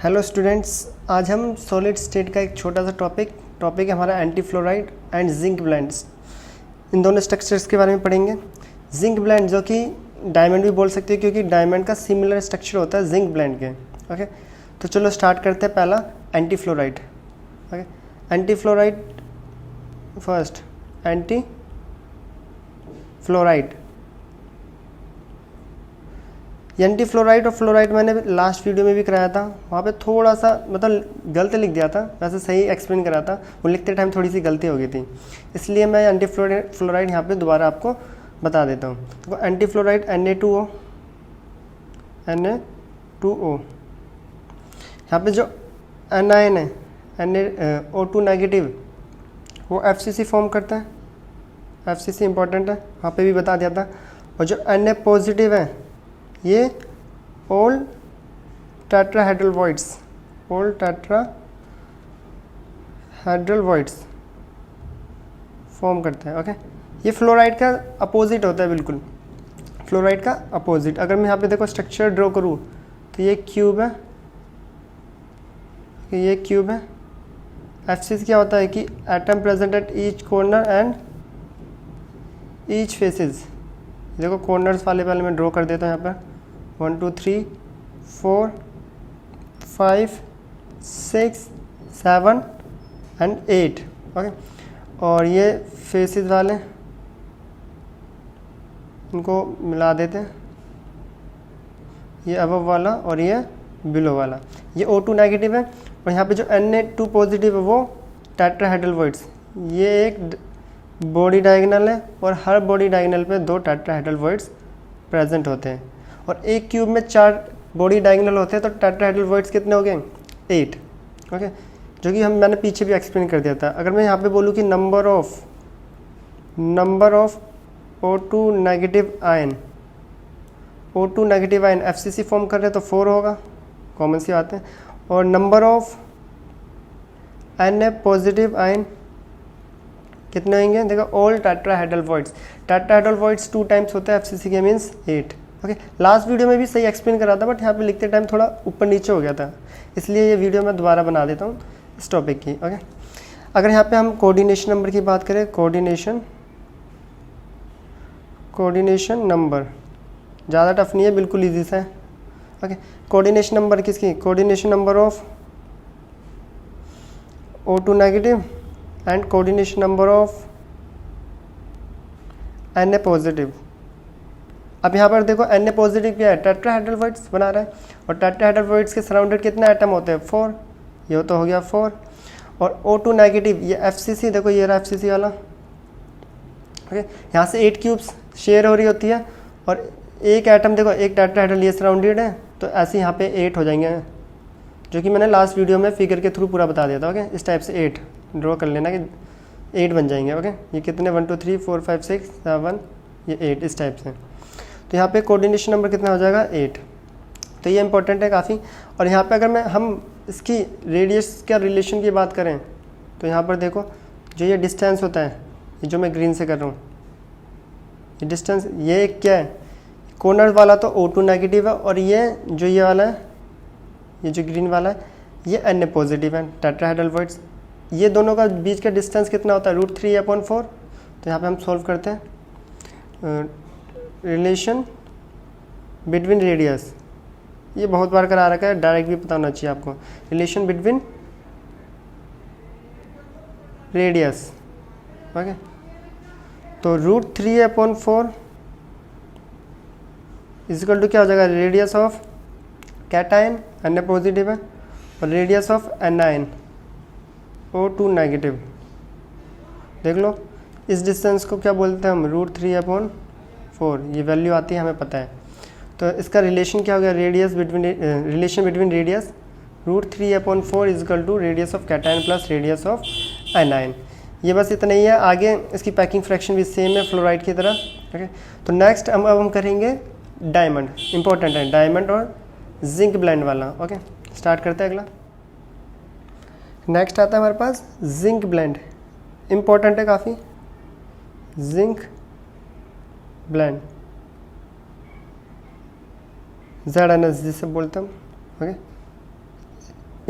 Hello students, आज हम solid state का एक छोटा सा टॉपिक है हमारा anti fluorite and zinc blendes. इन दोनों स्ट्रक्चर्स के बारे में पढ़ेंगे। जिंक ब्लेंड जो कि डायमंड भी बोल सकते हैं क्योंकि डायमंड का सिमिलर स्ट्रक्चर होता है जिंक ब्लेंड के। ओके, तो चलो स्टार्ट करते हैं। पहला anti fluoride. Okay, anti fluoride first, anti fluoride. Anti fluoride और फ्लोराइड मैंने लास्ट वीडियो में भी कराया था, वहाँ पे थोड़ा सा मतलब गलत लिख दिया था, वैसे सही एक्सप्लेन करा था, वो लिखते टाइम थोड़ी सी गलती हो गई थी, इसलिए मैं एंटी फ्लोराइड यहाँ पे दोबारा आपको बता देता हूँ। तो एंटी फ्लोराइड Na2O, Na2O। यहाँ पे जो एनायन है O2 नेगेटिव, वो FCC फॉर्म करता है। FCC इंपॉर्टेंट है, वहाँ पे भी बता दिया था। और जो Na पॉजिटिव है ये ऑल टेट्राहेड्रल वॉइड्स फॉर्म करते हैं। ओके, ये फ्लोराइड का अपोजिट होता है, बिल्कुल फ्लोराइड का अपोजिट। अगर मैं यहाँ पे देखो स्ट्रक्चर ड्रॉ करूँ तो ये क्यूब है, ये क्यूब है। FCC क्या होता है कि atom present at each corner and each faces. देखो कॉर्नर्स वाले पहले मैं ड्रॉ कर देता हूँ। यहाँ पर 1 2 3 4 5 6 7 एंड 8। ओके, और ये फेसेस वाले इनको मिला देते हैं, ये अबव वाला और ये बिलो वाला। ये O2 नेगेटिव है और यहाँ पे जो Na2 पॉजिटिव है वो टेट्राहेड्रल वॉइड्स। ये एक बॉडी डायगोनल है और हर बॉडी डायगोनल पे 2 टेट्राहेड्रल वॉइड्स प्रेजेंट होते हैं। और एक क्यूब में 4 बॉडी डायगोनल होते हैं, तो टेट्राहेड्रल वॉइड्स कितने हो गए? 8। ओके, जो कि मैंने पीछे भी एक्सप्लेन कर दिया था। अगर मैं यहाँ पे बोलूँ कि number of O2 negative ion FCC form कर रहे हैं तो 4 होगा, कॉमन सी बात है। और number of Na positive ion कितने होंगे? देखो ऑल टेट्राहेड्रल वॉइड्स 2 टाइम्स होता है FCC के, मीन्स 8। ओके, लास्ट वीडियो में भी सही एक्सप्लेन करा था, बट यहाँ पे लिखते टाइम थोड़ा ऊपर नीचे हो गया था, इसलिए ये वीडियो मैं दोबारा बना देता हूँ इस टॉपिक की। ओके, अगर यहाँ पे हम कोऑर्डिनेशन नंबर की बात करें, कोऑर्डिनेशन नंबर ज़्यादा टफ नहीं है, बिल्कुल ईजी सा है। ओके, कोऑर्डिनेशन नंबर किसकी? Coordination number of O2 negative and coordination number of Na positive. अब यहाँ पर देखो Na पॉजिटिव क्या है? टेट्राहेड्रल वॉइड्स बना रहा है, और टेट्राहेड्रल वॉइड्स के सराउंडेड कितने एटम होते हैं? 4। ये तो हो गया 4। और O2 नेगेटिव, ये FCC, देखो ये रहा FCC वाला। ओके, यहाँ से 8 क्यूब्स शेयर हो रही होती है, और एक एटम देखो, एक टेट्राहेड्रल ये सराउंडेड है, तो ऐसे यहाँ पे 8 हो जाएंगे, जो कि मैंने लास्ट वीडियो में फिगर के थ्रू पूरा बता दिया था। ओके, इस टाइप से 8 ड्रॉ कर लेना कि 8 बन जाएंगे। ओके, ये कितने? 1 2 3 4 5 6 7, ये 8 इस टाइप से। तो यहाँ पे कोऑर्डिनेशन नंबर कितना हो जाएगा? 8। तो ये इंपॉर्टेंट है काफ़ी। और यहाँ पे अगर हम इसकी रेडियस का रिलेशन की बात करें, तो यहाँ पर देखो जो ये डिस्टेंस होता है, ये जो मैं ग्रीन से कर रहा हूँ, ये डिस्टेंस, ये क्या है? कॉर्नर वाला तो O2 नेगेटिव है, और ये जो ये वाला है, ये जो ग्रीन वाला है, ये Na पॉजिटिव है, टेट्राहेड्रल वॉइड्स। ये दोनों का बीच का डिस्टेंस कितना होता है? √3/4। तो यहाँ पे हम सॉल्व करते हैं रिलेशन बिटवीन रेडियस। ये बहुत बार करा रखा है, डायरेक्ट भी पता होना चाहिए आपको। Relation between radius. ओके, तो √3/4 इजिकल टू क्या हो जाएगा? Radius of cation Na positive है, और radius of anion O2 negative. देख लो, इस डिस्टेंस को क्या बोलते हैं हम? √3/4। ये वैल्यू आती है, हमें पता है। तो इसका रिलेशन क्या हो गया? Relation between radius √3/4 equal to radius of cation plus radius of anion. ये बस इतना ही है। आगे इसकी पैकिंग फ्रैक्शन भी सेम है फ्लोराइड की तरह। ओके, तो नेक्स्ट अब हम करेंगे डायमंड। इंपॉर्टेंट है डायमंड और जिंक ब्लेंड वाला। ओके, स्टार्ट करते हैं अगला। नेक्स्ट आता है हमारे पास जिंक ब्लेंड। इंपॉर्टेंट है काफ़ी, जिंक ब्लेंड, ZNS जिसे बोलते हैं। ओके,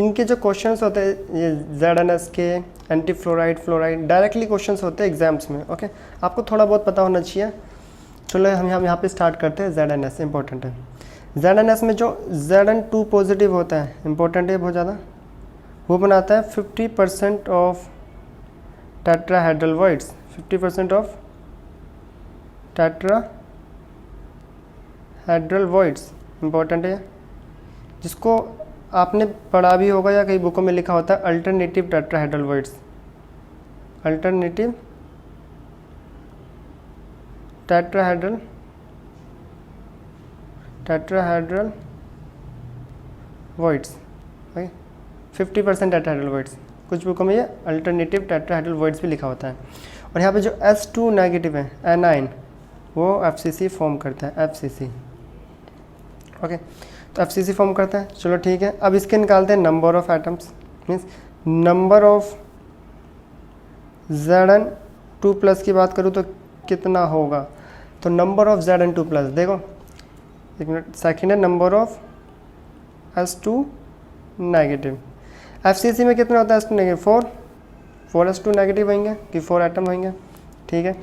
इनके जो क्वेश्चंस होते हैं ये ZNS के, anti fluoride, fluoride, directly questions होते हैं एग्जाम्स में। ओके, आपको थोड़ा बहुत पता होना चाहिए। चलो हम यहाँ पे स्टार्ट करते हैं। ZNS इंपॉर्टेंट है। ZNS में जो Zn2 पॉजिटिव होता है, इंपॉर्टेंट है बहुत ज़्यादा, वो बनाता है 50% of tetrahedral voids. 50% of tetrahedral voids important है, जिसको आपने पढ़ा भी होगा या कई बुकों में लिखा होता है alternative tetrahedral voids. Alternative tetrahedral voids. Okay, 50% tetrahedral voids, कुछ बुकों में ये अल्टरनेटिव टेट्राहेड्रल वॉइड्स भी लिखा होता है। और यहाँ पे जो S2 नेगेटिव है, एनाइन, वो FCC फॉर्म करता है, FCC। ओके, तो FCC फॉर्म करता है। चलो ठीक है, अब इसके निकालते हैं number of atoms, means number of Zn2 plus की बात करूँ तो कितना होगा। तो नंबर ऑफ Zn2 प्लस, देखो एक मिनट, सेकेंड है number of S2 negative. FCC में कितना होता है S2 नेगेटिव, 4 S2 नेगेटिव होंगे कि 4 एटम होंगे। ठीक है,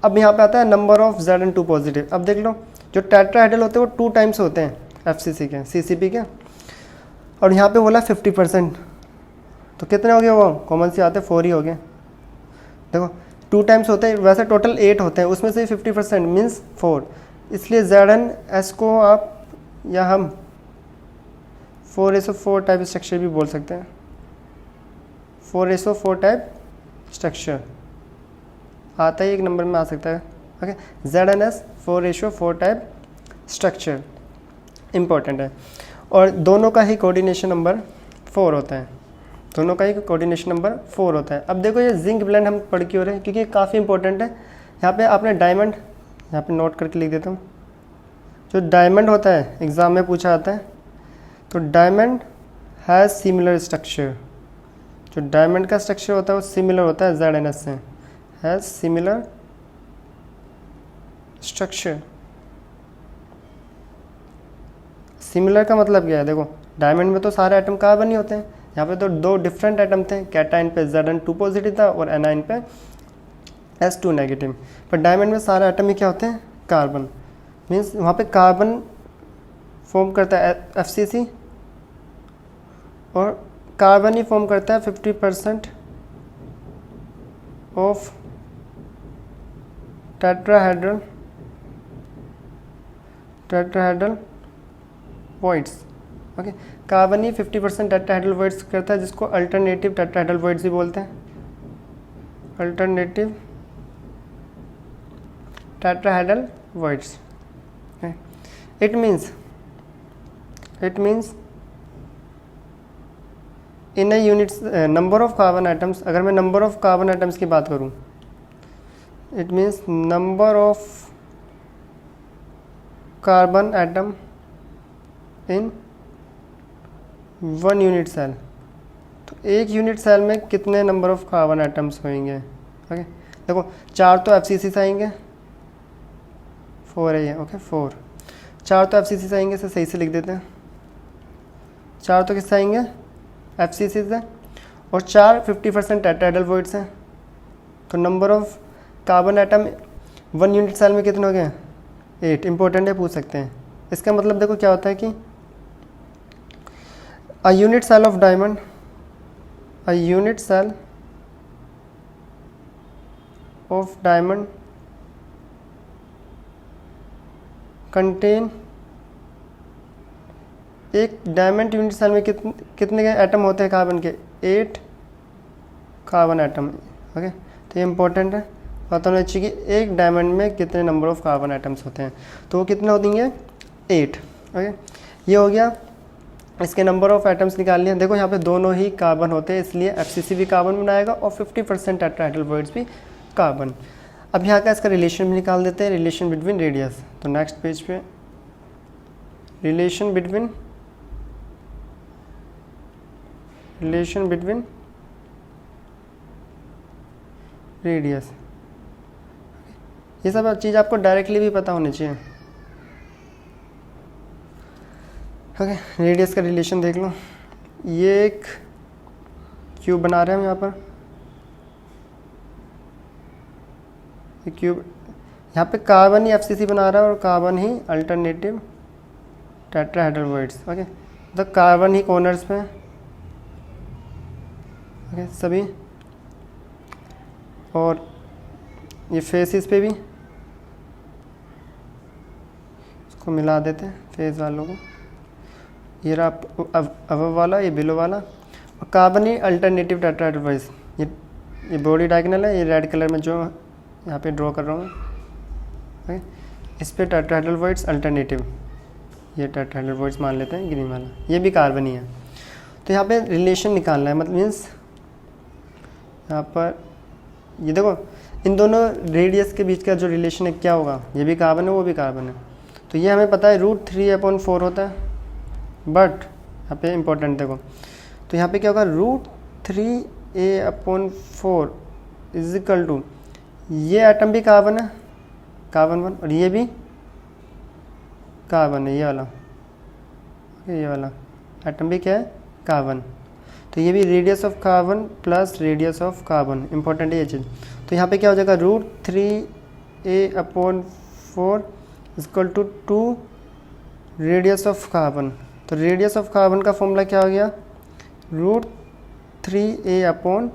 अब यहाँ पे आता है नंबर ऑफ Zn2 पॉजिटिव। अब देख लो, जो टेट्राहेड्रल होते हैं वो 2 टाइम्स होते हैं FCC के, CCP के, और यहाँ पे बोला 50%, तो कितने हो गए, वो कॉमन से आते हैं 4 ही हो गए। देखो 2 टाइम्स होते हैं, वैसे टोटल 8 होते हैं, उसमें से 50% मीन्स 4, इसलिए ZnS को आप या हम 4:4 टाइप स्ट्रक्चर भी बोल सकते हैं। 4:4 टाइप स्ट्रक्चर आता है, एक नंबर में आ सकता है। Okay, ZnS 4:4 type structure important है, और दोनों का ही कोऑर्डिनेशन नंबर 4 होता है। दोनों का ही कोऑर्डिनेशन नंबर 4 होता है। अब देखो ये जिंक ब्लेंड हम पढ़ क्यों रहे हैं, क्योंकि काफ़ी इंपॉर्टेंट है। यहाँ पे आपने डायमंड, यहाँ पे नोट करके लिख देता हूँ, जो डायमंड होता है एग्ज़ाम में पूछा जाता है, तो डायमंड हैज़ सिमिलर स्ट्रक्चर। जो डायमंड का स्ट्रक्चर होता है वो सिमिलर होता है ZnS से, हैज़ सिमिलर स्ट्रक्चर। सिमिलर का मतलब क्या है, देखो डायमंड में तो सारे एटम कार्बन ही होते हैं, यहाँ पे तो 2 डिफरेंट एटम थे, कैटाइन पे Zn2 पॉजिटिव था और एनाइन पे S2 नेगेटिव। पर डायमंड में सारे एटम ही क्या होते हैं, कार्बन, मीन्स वहाँ पे कार्बन फॉर्म करता है FCC, और कार्बन ही फॉर्म करता है 50% of tetrahedral voids. Okay, carbon ही 50% टेट्राहेड्रल वॉइड्स करता है, जिसको अल्टरनेटिव टेट्राहेड्रल वॉइड्स भी बोलते हैं। Alternative tetrahedral voids. It means in a units number of carbon atoms, अगर मैं नंबर ऑफ कार्बन एटम्स की बात करूं, it means number of carbon atom in 1 unit cell. तो एक यूनिट सेल में कितने नंबर ऑफ कार्बन एटम्स होंगे। ओके, देखो 4 तो FCC से आएंगे, 4 है ये। ओके, 4, 4 तो FCC से आएंगे, इसे सही से लिख देते हैं। 4 तो किससे आएंगे, FCC से, और 4 50% टेट्राहेड्रल वॉइड्स हैं। तो number of carbon atom 1 unit cell में कितने हो गए, 8। इंपॉर्टेंट है, पूछ सकते हैं। इसका मतलब देखो क्या होता है कि a unit cell of diamond, a unit cell of diamond contain, एक डायमंड यूनिट सेल में कितने एटम होते हैं कार्बन के, 8 कार्बन एटम। ओके, तो ये इंपॉर्टेंट है, पता होना चाहिए कि एक डायमंड में कितने नंबर ऑफ कार्बन एटम्स होते हैं। तो वो कितने होती हैं, 8। ओके, ये हो गया, इसके नंबर ऑफ एटम्स निकाल लिए। देखो यहाँ पे दोनों ही कार्बन होते हैं, इसलिए FCC भी कार्बन बनाएगा और 50% टेट्राहेड्रल वॉइड्स भी कार्बन। अब यहाँ का इसका रिलेशन भी निकाल देते हैं, रिलेशन बिटवीन रेडियस। तो नेक्स्ट पेज पे रिलेशन बिटवीन रेडियस। ये सब चीज़ आपको डायरेक्टली भी पता होनी चाहिए। ओके, रेडियस का रिलेशन देख लो। ये एक क्यूब बना रहे हैं हम यहाँ पर, ये क्यूब, यहाँ पे कार्बन ही FCC बना रहा है और कार्बन ही अल्टरनेटिव टेट्राहेड्रल ओके। तो कार्बन ही कॉर्नर्स पे ओके सभी, और ये फेसिस पे भी इसको मिला देते हैं फेस वालों को, ये रहा अबव वाला, ये बिलो वाला, और कार्बन ही अल्टरनेटिव टेट्राहेड्रल। ये बॉडी डायगोनल है, ये रेड कलर में जो यहाँ पे ड्रॉ कर रहा हूँ ओके। इस पे टेट्राहेड्रल अल्टरनेटिव, ये टेट्राहेड्रल मान लेते हैं ग्रीन वाला, ये भी कार्बन ही है। तो यहाँ पे रिलेशन निकालना है, मतलब मीन्स यहाँ पर ये देखो इन दोनों रेडियस के बीच का जो रिलेशन है क्या होगा, ये भी कार्बन है वो भी कार्बन है। तो ये हमें पता है √3/4 होता है, बट यहाँ पे इम्पोर्टेंट देखो, तो यहाँ पे क्या होगा √3a/4 इज इक्वल टू, ये एटम भी कार्बन है, कार्बन 1, और ये भी कार्बन है, ये वाला एटम भी क्या है, कार्बन। तो ये भी radius of carbon plus radius of carbon, important है ये चीज़। तो यहाँ पे क्या हो जाएगा √3a/4 equal to 2 radius of carbon. तो रेडियस ऑफ कार्बन का फॉर्मूला क्या हो गया, √3a/8।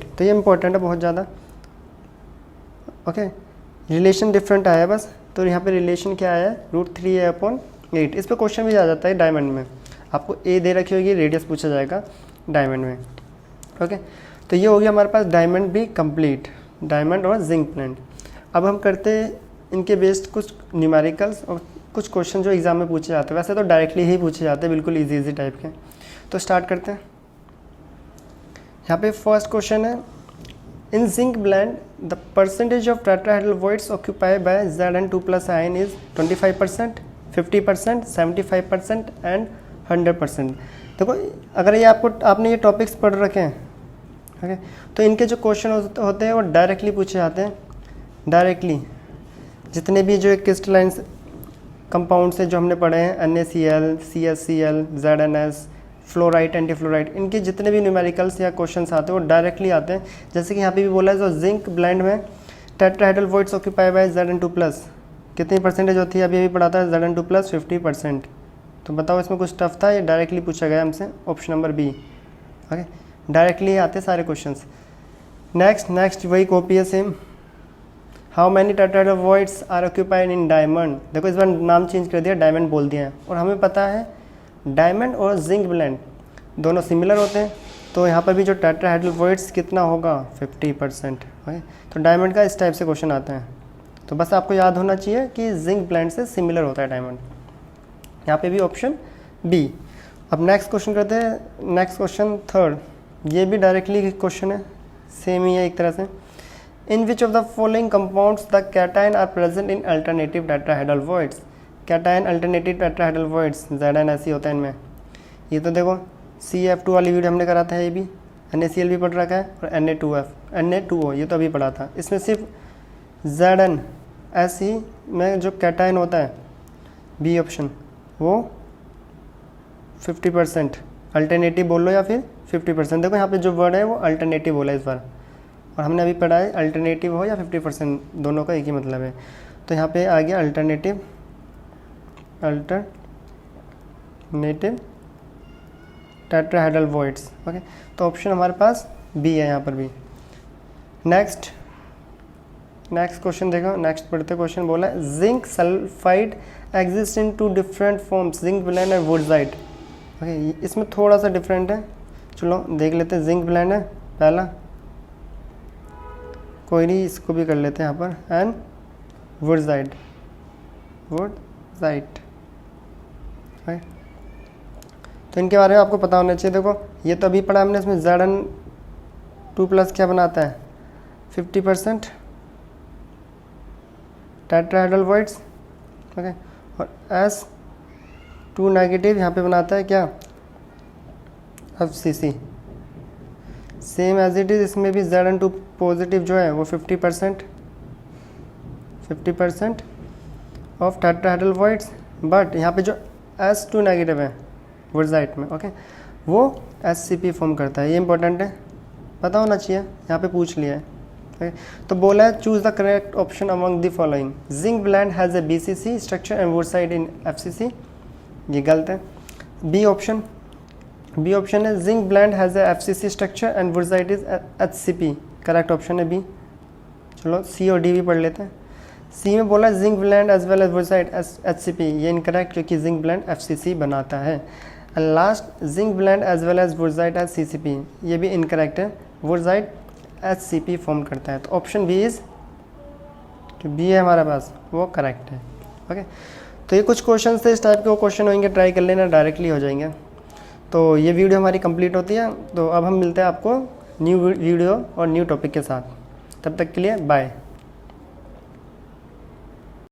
तो ये इंपॉर्टेंट है बहुत ज़्यादा ओके। रिलेशन डिफरेंट आया बस, तो यहाँ पे रिलेशन क्या आया है, √3a/8। इस पर क्वेश्चन भी आ जाता है डायमंड में, आपको ए दे रखी होगी, रेडियस पूछा जाएगा डायमंड में ओके। तो ये हो गया हमारे पास डायमंड भी कंप्लीट, डायमंड और जिंक प्लांट। अब हम करते हैं इनके बेस्ड कुछ न्यूमेरिकल्स और कुछ क्वेश्चन जो एग्जाम में पूछे जाते हैं, वैसे तो डायरेक्टली ही पूछे जाते हैं, बिल्कुल इजी टाइप के। तो स्टार्ट करते हैं। यहाँ पे फर्स्ट क्वेश्चन है, in zinc blende the percentage of tetrahedral voids occupied by Zn2+ ion is 25%, 50%, 75% and 100%। देखो अगर ये आपने ये टॉपिक्स पढ़ रखे हैं ओके, तो इनके जो क्वेश्चन होते हैं वो डायरेक्टली पूछे जाते हैं, डायरेक्टली जितने भी जो क्रिस्टलाइन कंपाउंड से जो हमने पढ़े हैं, NaCl, CaCl, ZnS, फ्लोराइड, एंटीफ्लोराइड, इनके जितने भी न्यूमेरिकल्स या क्वेश्चंस आते हैं वो डायरेक्टली आते हैं। जैसे कि यहाँ पे भी बोला है, जो जिंक ब्लेंड में tetrahedral voids occupied by Zn2+, कितनी परसेंटेज होती है, अभी पढ़ा था Zn2+, 50%। तो बताओ इसमें कुछ टफ था, ये डायरेक्टली पूछा गया हमसे, option number B okay. Directly आते सारे क्वेश्चंस। नेक्स्ट वही कॉपी है same. How many tetrahedral voids are occupied in diamond. देखो इस बार नाम चेंज कर दिया, डायमंड बोल दिया है, और हमें पता है डायमंड और जिंक ब्लेंड दोनों सिमिलर होते हैं। तो यहाँ पर भी जो टेट्राहेड्रल वॉइड्स कितना होगा, 50% ओके। तो डायमंड का इस टाइप से क्वेश्चन आता है, तो बस आपको याद होना चाहिए कि जिंक ब्लेंड से सिमिलर होता है डायमंड। यहाँ पे भी ऑप्शन बी। अब नेक्स्ट क्वेश्चन करते हैं, नेक्स्ट क्वेश्चन थर्ड, ये भी डायरेक्टली क्वेश्चन है, सेम ही है एक तरह से। In which of the following compounds the cation are present in alternative tetrahedral voids. Cation alternative tetrahedral voids ZnSe होता है इनमें। ये तो देखो CF2 वाली वीडियो हमने करा था, ये भी NaCl भी पढ़ रखा है, और Na2O ये तो अभी पढ़ा था। इसमें सिर्फ ZnSe में जो कैटायन होता है, बी ऑप्शन, वो 50%, अल्टरनेटिव बोल लो या फिर 50%। देखो यहाँ पे जो वर्ड है वो अल्टरनेटिव बोला है इस बार, और हमने अभी पढ़ा है अल्टरनेटिव हो या 50%, दोनों का एक ही मतलब है। तो यहाँ पे आ गया अल्टरनेटिव टेट्राहेड्रल वॉइड्स ओके। तो ऑप्शन हमारे पास बी है यहाँ पर भी। नेक्स्ट क्वेश्चन देखो, नेक्स्ट पढ़ते क्वेश्चन बोला है, zinc sulphide exist in 2 different forms, zinc blende and wurtzite okay. इसमें थोड़ा सा डिफरेंट है, चलो देख लेते हैं। जिंक ब्लेंड है पहला, कोई नहीं इसको भी कर लेते हैं यहाँ पर, एंड वुडजाइड तो इनके बारे में आपको पता होना चाहिए। देखो ये तो अभी पढ़ा हमने, इसमें Zn2+ क्या बनाता है, 50% टेट्राहेड्रल वॉइड्स ओके, और S2 नेगेटिव यहाँ पे बनाता है क्या, FCC। Same as it is इसमें भी Zn2 पॉजिटिव जो है वो 50% ऑफ टेट्राहेड्रल वॉइड्स, बट यहाँ पे जो S2 नेगेटिव है वुर्जाइट में, ओके, वो HCP फॉर्म करता है। ये इंपॉर्टेंट है, पता होना चाहिए, यहाँ पे पूछ लिया है। ओके, तो बोला है choose the correct option among the following. Zinc blende has a BCC structure and wurtzite in FCC, ये गलत है। बी ऑप्शन है zinc blende has a FCC structure and wurtzite is HCP, correct option है B. चलो C और D भी पढ़ लेते हैं। सी में बोला zinc blende as well as wurtzite HCP, ये इनकरेक्ट क्योंकि जिंक ब्लेंड FCC बनाता है। And last zinc blende as well as wurtzite as CCP, ये भी इनकरेक्ट है, वुर्जाइट HCP फॉर्म करता है। तो ऑप्शन बी इज, तो बी है हमारे पास, वो करेक्ट है। ओके, तो ये कुछ क्वेश्चन थे इस टाइप के, वो क्वेश्चन होंगे, ट्राई कर लेना, डायरेक्टली हो जाएंगे। तो ये वीडियो हमारी कंप्लीट होती है। तो अब हम मिलते हैं आपको न्यू वीडियो और न्यू टॉपिक के साथ। तब तक के लिए बाय।